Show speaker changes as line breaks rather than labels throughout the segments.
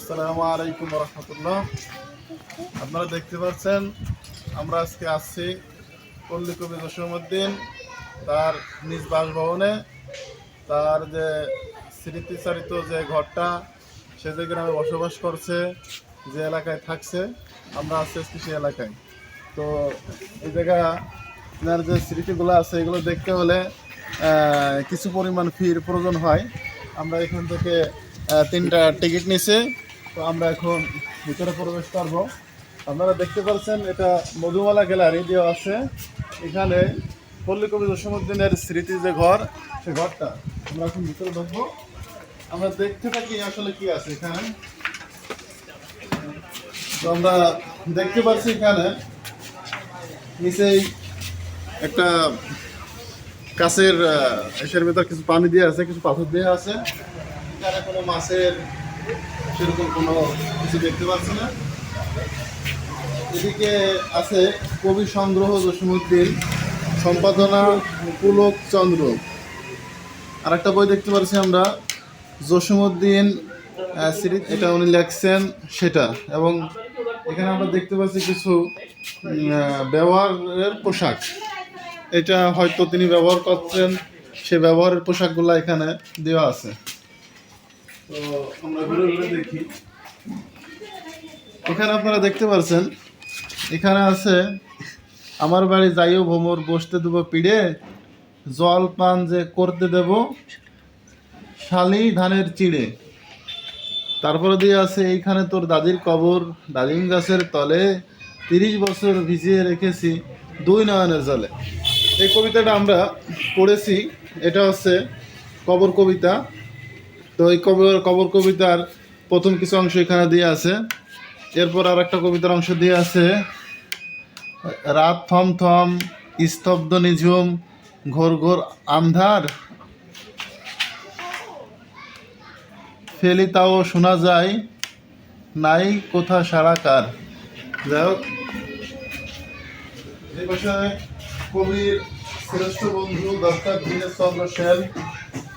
আসসালামু আলাইকুম রহমতুল্লাহ। আপনারা দেখতে পাচ্ছেন আমরা আজকে আসছি পল্লী কবি জসীমউদ্দীন তার নিজ বাসভবনে। তার যে স্মৃতিচারিত যে ঘরটা, সে যে গ্রামে বসবাস করছে, যে এলাকায় থাকছে, আমরা আছি আজকে সেই এলাকায়। তো এই জায়গা আপনার যে স্মৃতিগুলো আছে এগুলো দেখতে হলে কিছু পরিমাণ ফির প্রয়োজন হয়। আমরা এখান থেকে 3টা টিকিট নিছি। তো আমরা এখন ভিতরে প্রবেশ করবো। আপনারা দেখতে পাচ্ছেন এটা মধুমালা গ্যালারি দেওয়া আছে। এখানে পল্লী কবি জসীমউদ্দীনের স্মৃতি যে ঘর, সে ঘরটা আমরা এখন ভিতরে ঢুকবো। আমরা দেখতে থাকি আসলে কি আছে এখানে। তো আমরা দেখতে পাচ্ছি এখানে নিচেই একটা কাছের এসের ভিতর কিছু পানি দিয়ে আছে, কিছু পাথর দিয়ে আছে। এখানে কোনো মাছের সেরকম কোনো কিছু দেখতে পাচ্ছি না। এদিকে আছে কবি সংগ্রহ জসীমউদ্দীন, সম্পাদনা পুলক চন্দ্র। আর একটা বই দেখতে পাচ্ছি আমরা, জসীমউদ্দীন সিরিজ, এটা উনি লেখছেন সেটা। এবং এখানে আমরা দেখতে পাচ্ছি কিছু ব্যবহারের পোশাক, এটা হয়তো তিনি ব্যবহার করছেন, সে ব্যবহারের পোশাকগুলো এখানে দেওয়া আছে। তো আমরা ঘুরে ঘুরে দেখি। এখানে আপনারা দেখতে পাচ্ছেন এখানে আছে, আমার বাড়ি যাইও ভ্রমর, বসতে দেবো পিড়ে, জল পান যে করতে দেব শালি ধানের চিড়ে। তারপরে দিয়ে আছে, এইখানে তোর দাদির কবর, ডালিম গাছের তলে 30 বছর ভিজিয়ে রেখেছি 2 নয়নের জলে। এই কবিতাটা আমরা পড়েছি, এটা হচ্ছে কবর কবিতা। তো এই কবর কবিতার প্রথম কিছু অংশ এখানে দিয়ে আছে। এরপর আর একটা কবিতার অংশ দিয়ে আছে, রাত থম থম স্তব্ধ নিঝুম ঘোর ঘোর আন্ধার, ফেলি তাও শোনা যায় নাই কোথা সারাকার। যাই হোক, এই বিষয়ে কবির শ্রেষ্ঠ বন্ধু ডক্টর দীনেশচন্দ্র সেন।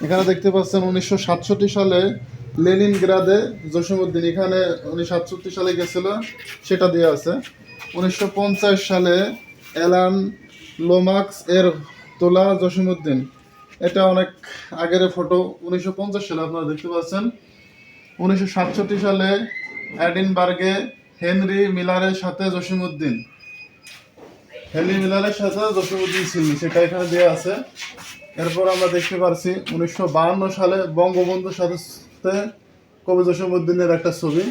এখানে দেখতে পাচ্ছেন 1967 সালে লেনিনগ্রাদে জসীমউদ্দীন, এখানে 1967 সালে গেছিল, সেটা দেওয়া আছে। 1950 সালে অ্যালান লোমাক্স এর তোলা জসীমউদ্দীন, এটা অনেক আগের ফটো, 1950 সালে আপনারা দেখতে পাচ্ছেন। 1967 সালে এডিনবার্গে হেনরি মিলারের সাথে জসীমউদ্দীন, হেনরি মিলারের সাথে জসীমউদ্দীন ছিল, সেটা এখানে দেওয়া আছে। এরপর আমরা দেখতে পাচ্ছি 1952 সালে বঙ্গবন্ধুর সাথে কবি জসীমউদ্দীনের একটা ছবি।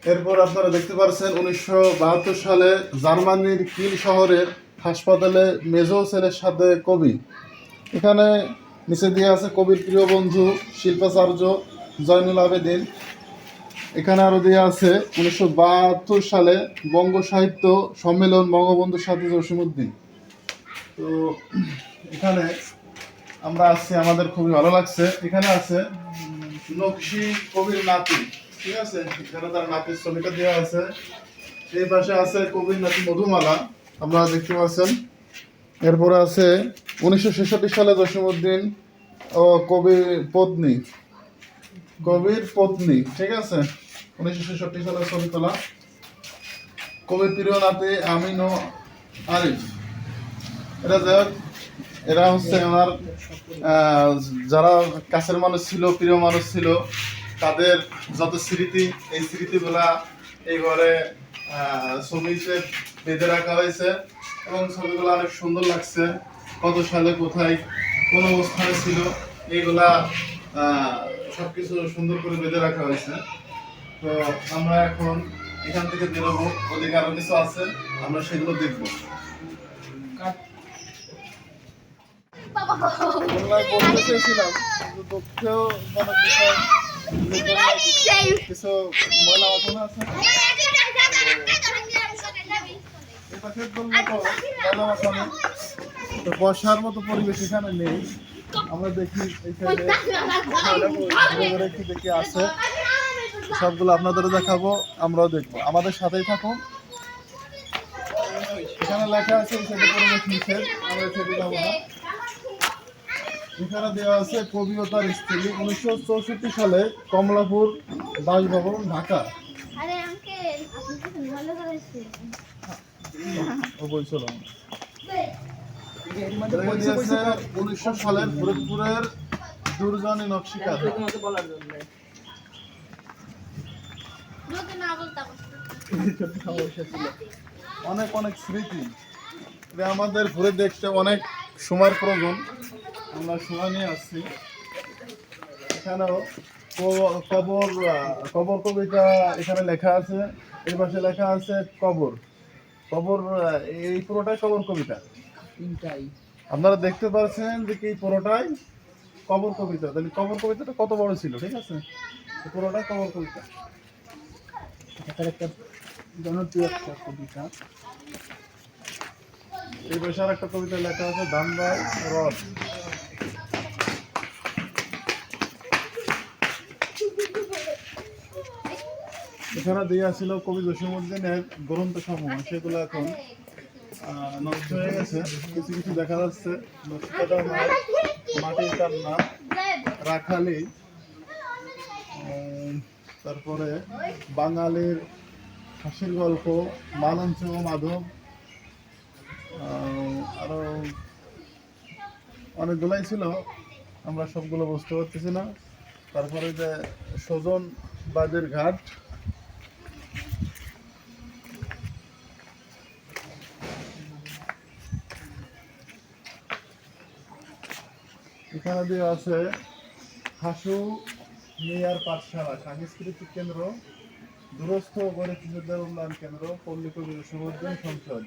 এরপর আপনারা দেখতে পাচ্ছেন 1972 সালে জার্মানির কিল শহরের হাসপাতালে মেজো ছেলের সাথে কবি। এখানে নিচে দিয়ে আছে কবির প্রিয় বন্ধু শিল্পাচার্য জয়নুল আবেদিন। এখানে আরও দেওয়া আছে 1972 সালে বঙ্গ সাহিত্য সম্মেলন, বঙ্গবন্ধুর সাথে জসীমউদ্দীন। তো এখানে আমরা আসছি, আমাদের খুবই ভালো লাগছে। এখানে আছে নকশি কবির নাতি, ঠিক আছে, এখানে তার নাতির ছবিটা দেওয়া আছে। এই পাশে আছে কবির নাতি মধুমালা, আপনারা দেখতে পাচ্ছেন। এরপরে আছে 1966 সালে জসীমউদ্দীন ও কবির পত্নী, ঠিক আছে, 1966 সালে ছবি তোলা। কবির প্রিয় নাতি আমিন ও আরিফ। এটা যাই হোক, এরা হচ্ছে আমার যারা কাছের মানুষ ছিল, প্রিয় মানুষ ছিল, তাদের যত স্মৃতি, এই স্মৃতিগুলা এই ঘরে ছবিতে বেঁধে রাখা হয়েছে। এবং ছবিগুলো অনেক সুন্দর লাগছে, কত সালে কোথায় কোন অবস্থানে ছিল, এইগুলা সবকিছু সুন্দর করে বেঁধে রাখা হয়েছে। তো আমরা এখন এখান থেকে বেরোবো, ওদিকে আরো কিছু আছে, আমরা সেগুলো দেখবো। বলতে চেয়েছিলাম দুঃখেও কিছু ময়লা আচরণ আছে, তো বসার মতো পরিবেশ এখানে নেই। আমরা দেখি এই সাইডে কি দেখি আছে, সবগুলো আপনাদেরও দেখাবো, আমরাও দেখবো, আমাদের সাথেই থাকুন। এখানে লেখা আছে এই সাইডে পরিবেশ নিষেধ, আমরা সেটা যাবো না। এখানে দেওয়া আছে কবি ও তার স্ত্রী, 1964 সালে, কমলাপুর বাসভবন, ঢাকা। ও বলছিল 1900 সালের ফরিদপুরের দুর্জনী নকশিকাঁথা। অনেক অনেক স্মৃতি, এটা আমাদের ঘুরে দেখতে অনেক সময়ের প্রয়োজন, আমরা সময় নিয়ে আসছি। এখানেও কবর কবর কবিতা এখানে লেখা আছে, এই পাশে লেখা আছে কবর কবর, এই পুরোটাই কবর কবিতা। আপনারা দেখতে পাচ্ছেন যে কি পুরোটাই কবর কবিতা। তাহলে কবর কবিতাটা কত বড় ছিল, ঠিক আছে, পুরোটাই কবর কবিতা। একটা জনপ্রিয় একটা কবিতা। এই পাশে আর একটা কবিতা লেখা আছে ধানবাই হ্রদ। এছাড়া দেওয়া ছিল কবি জসীমউদ্দিনের গ্রন্থ সমূহ, সেগুলো এখন নষ্ট হয়ে গেছে। কিছু কিছু দেখা যাচ্ছে, নকশিকাঁথার নাম, মাটির কান্না, রাখালি, তারপরে বাঙালির হাসির গল্প, মালঞ্চ মাধব, আরো অনেকগুলাই ছিল, আমরা সবগুলো বুঝতে পারতেছি না। তারপরে যে সজন বাজের ঘাট, এখানে দিয়ে আছে হাসু মিয়ার পাঠশালা, সাংস্কৃতিক কেন্দ্র, দূরস্থ গরিব শিশুদের উন্নয়ন কেন্দ্র, পল্লী কবি জসীমউদ্দিন সংসদ।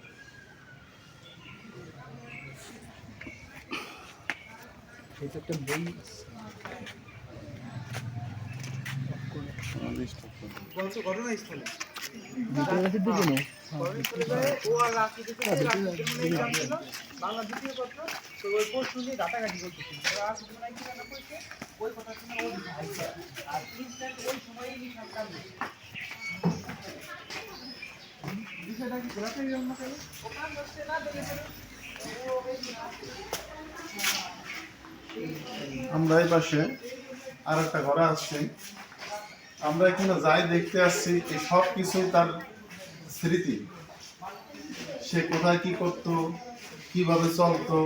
ঘটনাস্থলে বাংলা দ্বিতীয় পত্র, তো ওই প্রশ্ন নিয়ে ঘাটাঘাটি করতেছি, ওই কথা শুনে ওই আর ইনস্ট্যান্ট ওই সময়ই সরকার বিষয়টা কি ঘোরাতেই জন্য কেন ওখান হচ্ছে না দেখে। আমরা এই পাশে আর একটা ঘরে আসছি, আমরা এখানে যাই দেখতে আসছি, এই সব কিছুই তার স্মৃতি। সে কোথায় কি করতো, কিভাবে চলতো,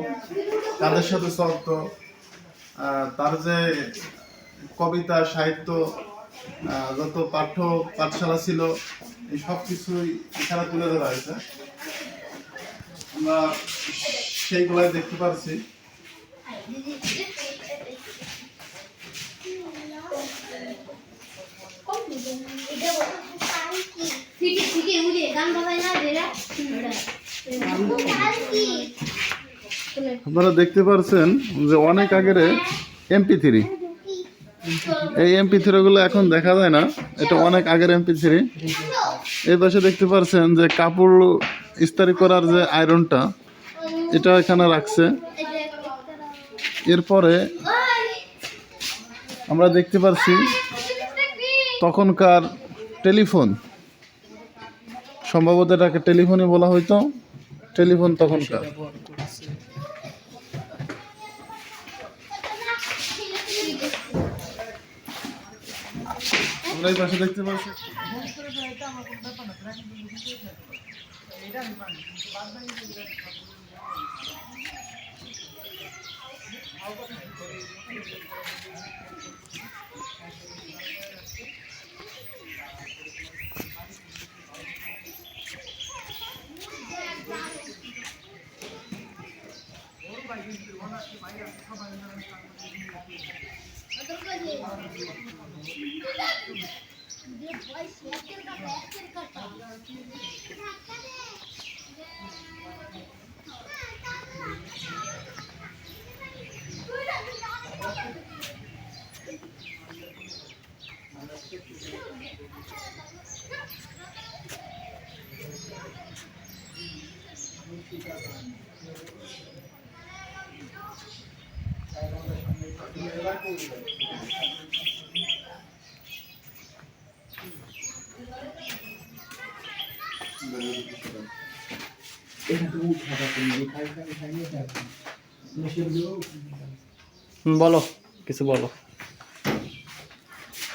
কাদের সাথে চলতো, তার যে কবিতা সাহিত্য, যত পাঠশালা ছিল, এই সব কিছুই এখানে তুলে ধরা হয়েছে। আমরা সেইগুলাই দেখতে পাচ্ছি। আপনারা দেখতে পাচ্ছেন যে অনেক আগের MP3, এই MP3 গুলো এখন দেখা যায় না, এটা অনেক আগের MP3। এই পাশে দেখতে পাচ্ছেন যে কাপড় ইস্ত্রি করার যে আয়রনটা, এটা এখানে রাখছে। এরপরে আমরা দেখতে পাচ্ছি তখনকার টেলিফোন, সম্ভবত এটাকে টেলিফোনই বলা হইতো, টেলিফোন তখনকার। আমরা এই পাশে দেখতে পাচ্ছি
বলো, কিছু বলো।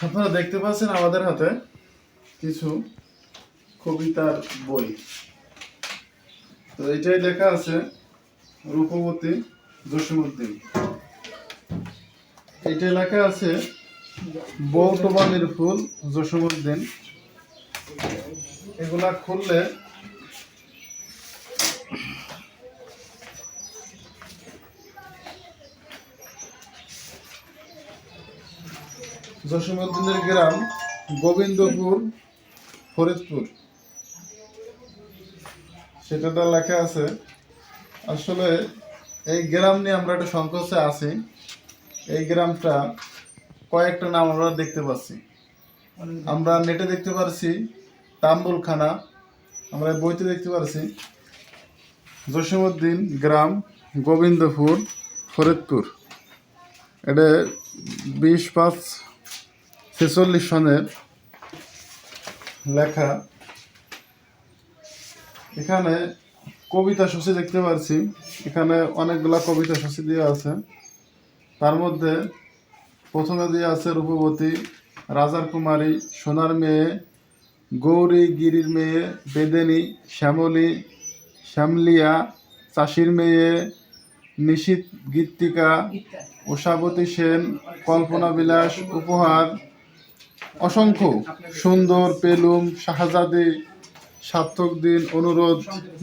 আপনারা দেখতে পাচ্ছেন আমাদের হাতে কিছু কবিতার বই। তো এটাই লেখা আছে রূপবতী জসীমউদ্দিন। এইটা লেখা আছে বৌতবালির ফুল জসীমউদ্দিন। এগুলা খুললে জসীমউদ্দিনের গ্রাম গোবিন্দপুর, ফরিদপুর, সেটাতে লেখা আছে। আসলে এই গ্রাম নিয়ে আমরা একটা সংকোচে আছি। এই গ্রামটা কয়েকটা নাম আমরা দেখতে পাচ্ছি। আমরা নেটে দেখতে পারছি তাম্বুলখানা, আমরা বইতে দেখতে পারছি জসীমউদ্দিন গ্রাম গোবিন্দপুর, ফরিদপুর। এটা 20/5/46 সনের লেখা। এখানে কবিতা সূচি দেখতে পাচ্ছি। এখানে অনেকগুলা কবিতা সূচি দেওয়া আছে। তার মধ্যে প্রথমে দেওয়া আছে রূপবতী, রাজার কুমারী, সোনার মেয়ে, গৌরী, গিরির মেয়ে, বেদেনী, শ্যামলী, শ্যামলিয়া, চাষির মেয়ে, নিশীত গীতিকা, উষাবতী সেন, কল্পনা বিলাস, উপহার, অসংখ্য, সুন্দর, পেলুম, শাহজাদি, সার্থক দিন, অনুরোধ,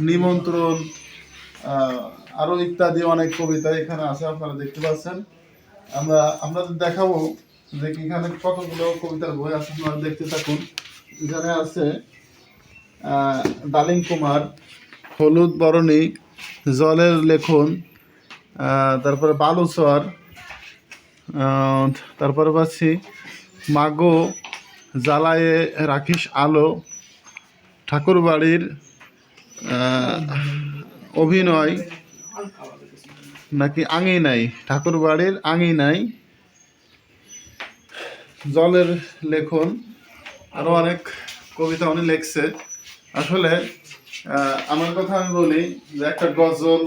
নিমন্ত্রণ, আরো ইত্যাদি অনেক কবিতা এখানে আছে, আপনারা দেখতে পাচ্ছেন। আমরা আপনাদের দেখাবো যে এখানে কতগুলো কবিতার বই আছে, আপনারা দেখতে থাকুন। এখানে আছে ডালিম কুমার, হলুদ বরণী, জলের লেখন, তারপরে বালুচর, তারপরে পাচ্ছি মাগো জ্বালায়ে রাখিস আলো, ঠাকুরবাড়ির অভিনয় নাকি আঙিনাই, ঠাকুরবাড়ির আঙিনাই, জলের লেখন, আরো অনেক কবিতা উনি লেখছে। আসলে আমার কথা আমি বলি যে একটা গজল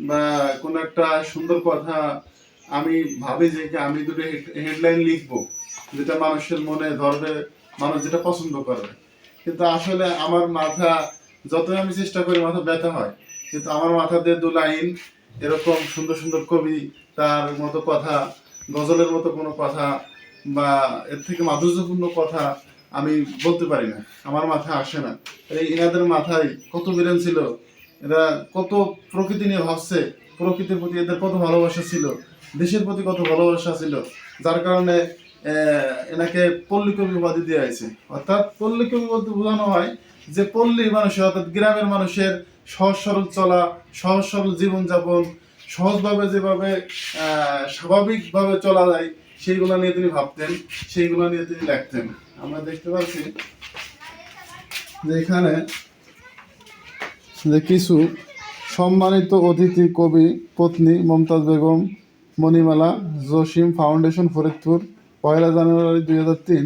বা কোনো একটা সুন্দর কথা আমি ভাবি যে আমি দুটো হেডলাইন লিখবো যেটা মানুষের মনে ধরবে, মানুষ যেটা পছন্দ করবে। কিন্তু আসলে আমার মাথা যতই আমি চেষ্টা করি মাথা ব্যথা হয়, কিন্তু আমার মাথা দিয়ে 2 লাইন এরকম সুন্দর সুন্দর কবি তার মতো কথা, গজলের মতো কোনো কথা বা এর থেকে মাধুর্যপূর্ণ কথা আমি বলতে পারি না, আমার মাথায় আসে না। এই এনাদের মাথায় কত বিরেন ছিল, এরা কত প্রকৃতি নিয়ে ভাবছে, প্রকৃতির প্রতি এদের কত ভালোবাসা ছিল, দেশের প্রতি কত ভালোবাসা ছিল, যার কারণে এনাকে পল্লী কবি উপাধি দেওয়া হয়েছে। অর্থাৎ পল্লী কবি বলতে বোঝানো হয় যে পল্লীর মানুষের অর্থাৎ গ্রামের মানুষের সহজ সরল চলা, সহজ সরল জীবনযাপন, সহজভাবে যেভাবে স্বাভাবিকভাবে চলা যায় সেইগুলো নিয়ে তিনি ভাবতেন, সেইগুলো নিয়ে তিনি লিখতেন। আমরা দেখতে পাচ্ছি যে এখানে যে কিছু সম্মানিত অতিথি কবি পত্নী মমতাজ বেগম, মণিমালা, জসিম ফাউন্ডেশন, ফরিদপুর, 1 জানুয়ারি 2003।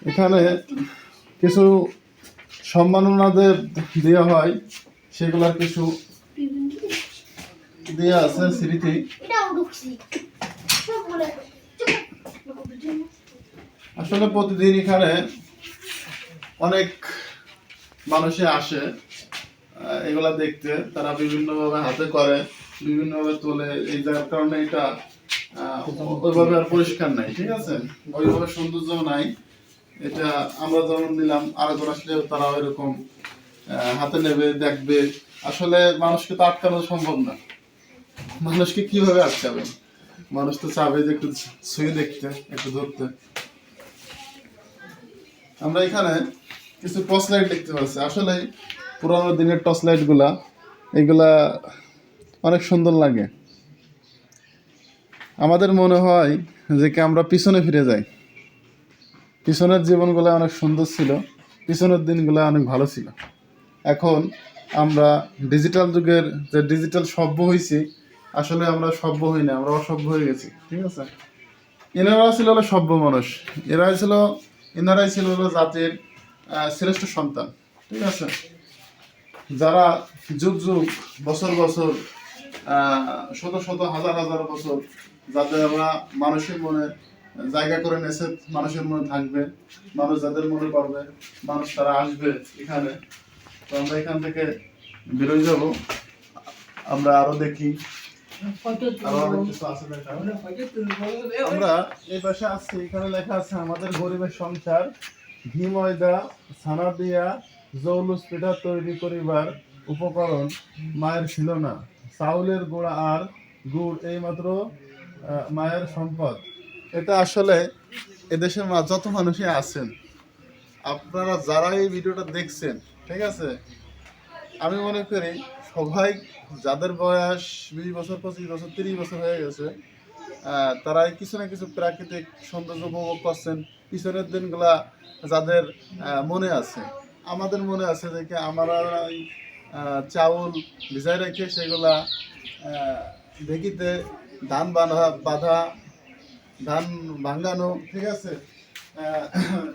এখানে কিছু সম্মাননাদের দেওয়া হয়, সেগুলার কিছু দেওয়া আছে স্মৃতি। আসলে প্রতিদিন এখানে অনেক মানুষে আসে এগুলা দেখতে, তারা বিভিন্নভাবে হাতে করে, বিভিন্নভাবে তোলে, এই যার কারণে এটা ওইভাবে আর পরিষ্কার নাই, ঠিক আছে, ওইভাবে সৌন্দর্য নাই। এটা আমরা যেমন নিলাম, আরেকজন আসলে তারা ওইরকম হাতে নেবে, দেখবে। আসলে মানুষকে তো আটকানো সম্ভব না, মানুষকে কিভাবে আটকাবে? মানুষ তো চাবে যে একটু ছুঁয়ে দেখতে, একটু ধরতে। আমরা এখানে কিছু টর্চ লাইট দেখতে পাচ্ছি। আসলে পুরানো দিনের টর্চ লাইট গুলা, এগুলা অনেক সুন্দর লাগে। আমাদের মনে হয় যে কি আমরা পিছনে ফিরে যাই, পিছনের জীবনগুলো অনেক সুন্দর ছিল, পিছনের দিনগুলো অনেক ভালো ছিল। এখন আমরা ডিজিটাল যুগের যে ডিজিটাল সভ্য হয়েছি, আসলে আমরা সভ্য হই না, আমরা অসভ্য হয়ে গেছি, ঠিক আছে। এনারা ছিল হলো সভ্য মানুষ, এনারাই ছিল হলো জাতির শ্রেষ্ঠ সন্তান, ঠিক আছে, যারা যুগ যুগ বছর বছর শত শত হাজার হাজার বছর, যাতে আমরা মানুষের মনে জায়গা করে নিয়েছে, মানুষের মনে থাকবে, মানুষ যাদের মনে করবে, মানুষ তারা আসবে এখানে। তো আমরা এখান থেকে বেরোয় যাব, আমরা আরো দেখি আরো অনেক কিছু আছে দেখা। আমরা এই পাশে আসছি, এখানে লেখা আছে আমাদের গরিবের সংসার, ঘি ময়দা ছানা দিয়া জৌলুস পিঠা তৈরি করিবার উপকরণ মায়ের ছিল না, চাউলের গুঁড়া আর গুড় এইমাত্র মায়ের সম্পদ। এটা আসলে এদেশের যত মানুষই আছেন, আপনারা যারা এই ভিডিওটা দেখছেন, ঠিক আছে, আমি মনে করি সবাই যাদের বয়স 20 বছর 25 বছর 30 বছর হয়ে গেছে, তারাই কিছু না কিছু প্রাকৃতিক সৌন্দর্য উপভোগ করছেন। পিছনের দিনগুলা যাদের মনে আছে, আমাদের মনে আছে যে আমরা চাউল ভিজাই রেখে সেগুলা ঢেকিতে ধান বাঁধা, ধান ভাঙানো, ঠিক আছে,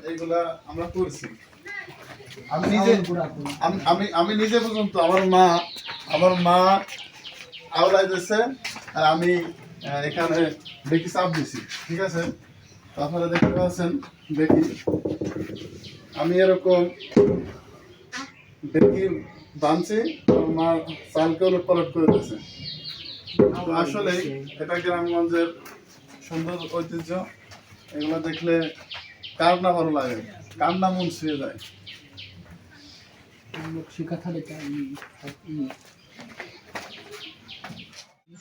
এইগুলা আমরা করছি। আমি নিজে আমি নিজে পর্যন্ত আমার মা আওলাই দিয়েছে, আর আমি এখানে দেখি চাপ দিছি, ঠিক আছে। আপনারা দেখতে পাচ্ছেন, দেখি আমি এরকম দেখি বানছি, মা চালকে উলট পালট করে দিয়েছে। আসলে এটা গ্রামগঞ্জের সুন্দর ঐতিহ্য। এগুলো দেখলে কার না ভালো লাগে, কার না মন ছুঁয়ে যায়।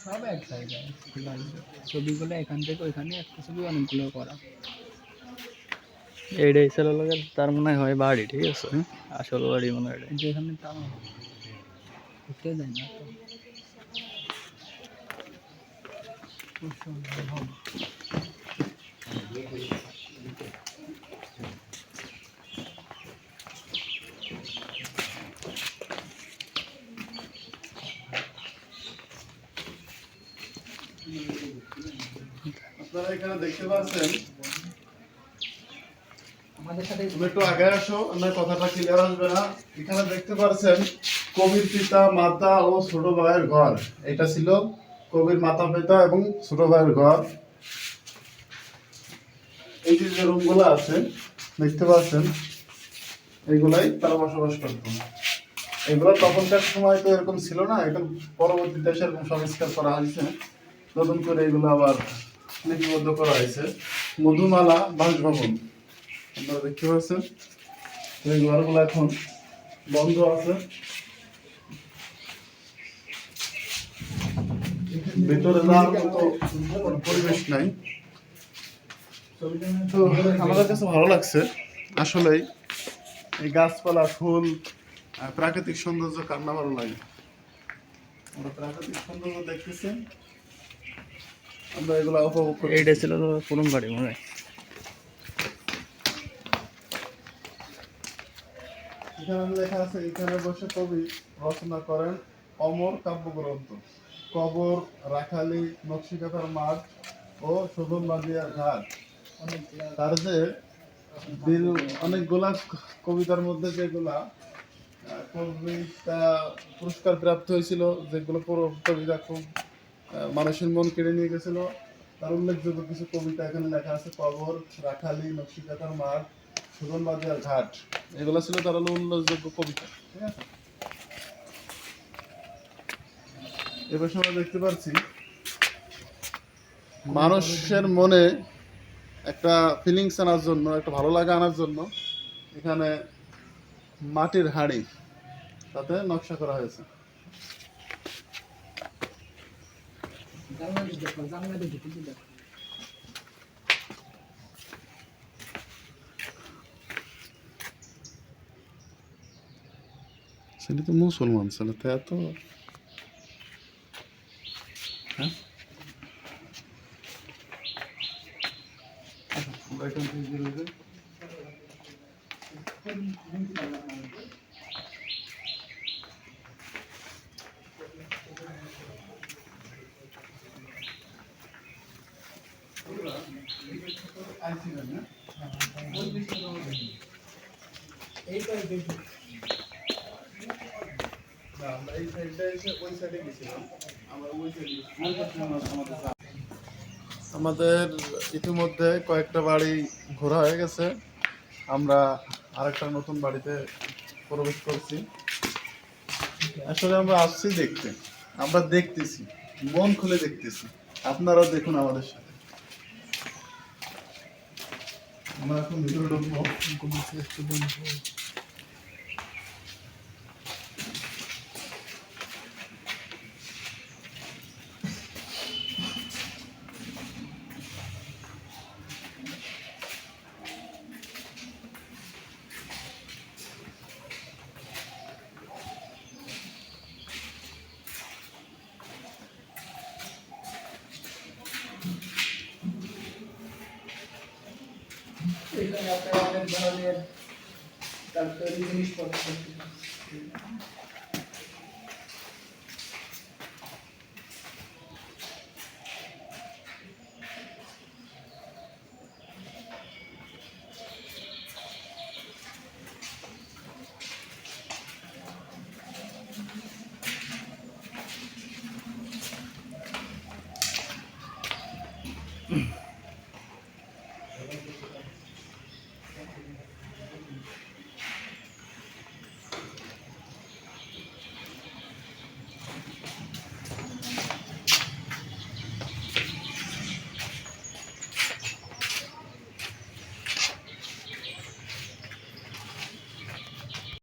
সব এক জায়গায় ছবিগুলো এখান থেকে ওইখানে একটা ছবি অনেকগুলো করা।
এইটাই ছিল লোকের, তার মনে হয় বাড়ি, ঠিক আছে, আসল বাড়ি মনে হয়
যেখানে তাও ঘুরতে যায় না তো।
আপনারা এখানে দেখতে পাচ্ছেন,
আমাদের সাথে
তুমি একটু আগে আসো, আমার কথাটা ক্লিয়ার আসবে না। এখানে দেখতে পাচ্ছেন কবির পিতা মাতা ও ছোট ভাইয়ের ঘর। এটা ছিল কবির মাতা পিতা এবং ছোট ভাইয়ের ঘর। এই যে রুমগুলো আছে দেখতে পাচ্ছেন, এইগুলাই তারা বসবাস করত। এগুলো তখনকার সময় তো এরকম ছিল না, এখন পরবর্তী দেশে এরকম সংস্কার করা হয়েছে, নতুন করে এগুলো আবার লিপিবদ্ধ করা হয়েছে। মধুমালা বাসভবন আপনারা দেখতে পাচ্ছেন, এই ঘরগুলো এখন বন্ধ আছে, ভেতরে যাওয়ার মতো পরিবেশ নাই। তো আমাদের কাছে ভালো লাগছে আসলেই, এই গাছপালা, ফুল, প্রাকৃতিক সৌন্দর্য কার না ভালো লাগে। আমরা প্রাকৃতিক সৌন্দর্য দেখতেছি, আমরা এগুলো উপভোগ করি।
এইটাই ছিল পুরন বাড়ি মনে হয়।
এখানে লেখা আছে, এখানে বসে কবি রচনা করেন অমর কাব্যগ্রন্থ, কবর, রাখালি, নকশিকাঁথার মাঠ ও শোভন বাদিয়ার ঘাট। তার যে দিল অনেকগুলা কবিতার মধ্যে যেগুলা কবিতা পুরস্কার প্রাপ্ত হয়েছিল, যেগুলো কবিতা খুব মানুষের মন কেড়ে নিয়ে গেছিল, তার উল্লেখযোগ্য কিছু কবিতা এখানে লেখা আছে। কবর, রাখালি, নকশিকাঁথার মাঠ, শোভন বাদিয়ার ঘাট, এগুলো ছিল তার উল্লেখযোগ্য কবিতা, ঠিক আছে। এবার আমরা দেখতে পাচ্ছি মানুষের মনে একটা ফিলিংস আনার জন্য, একটা ভালো লাগা আনার জন্য এখানে মাটির হাঁড়ি তাতে নকশা করা হয়েছে। সেটা তো মুসলমান ছেলে, তাই তো হ্যাঁ। এখান থেকে বেরোয় যাই। আমরা এই সাইডে এসে ওই সাইডে গেছিলাম। আমাদের ইতিমধ্যে কয়েকটা বাড়ি ঘোরা হয়ে গেছে। আমরা আরেকটা নতুন বাড়িতে প্রবেশ করছি। আসলে আমরা আসছি দেখতে, আমরা দেখতেছি, মন খুলে দেখতেছি। আপনারাও দেখুন আমাদের সাথে। আমরা এখন ভিতরে ঢুকবো।
এখানে আপনারা অনেক ধরনের ডাক্তারি জিনিসপত্র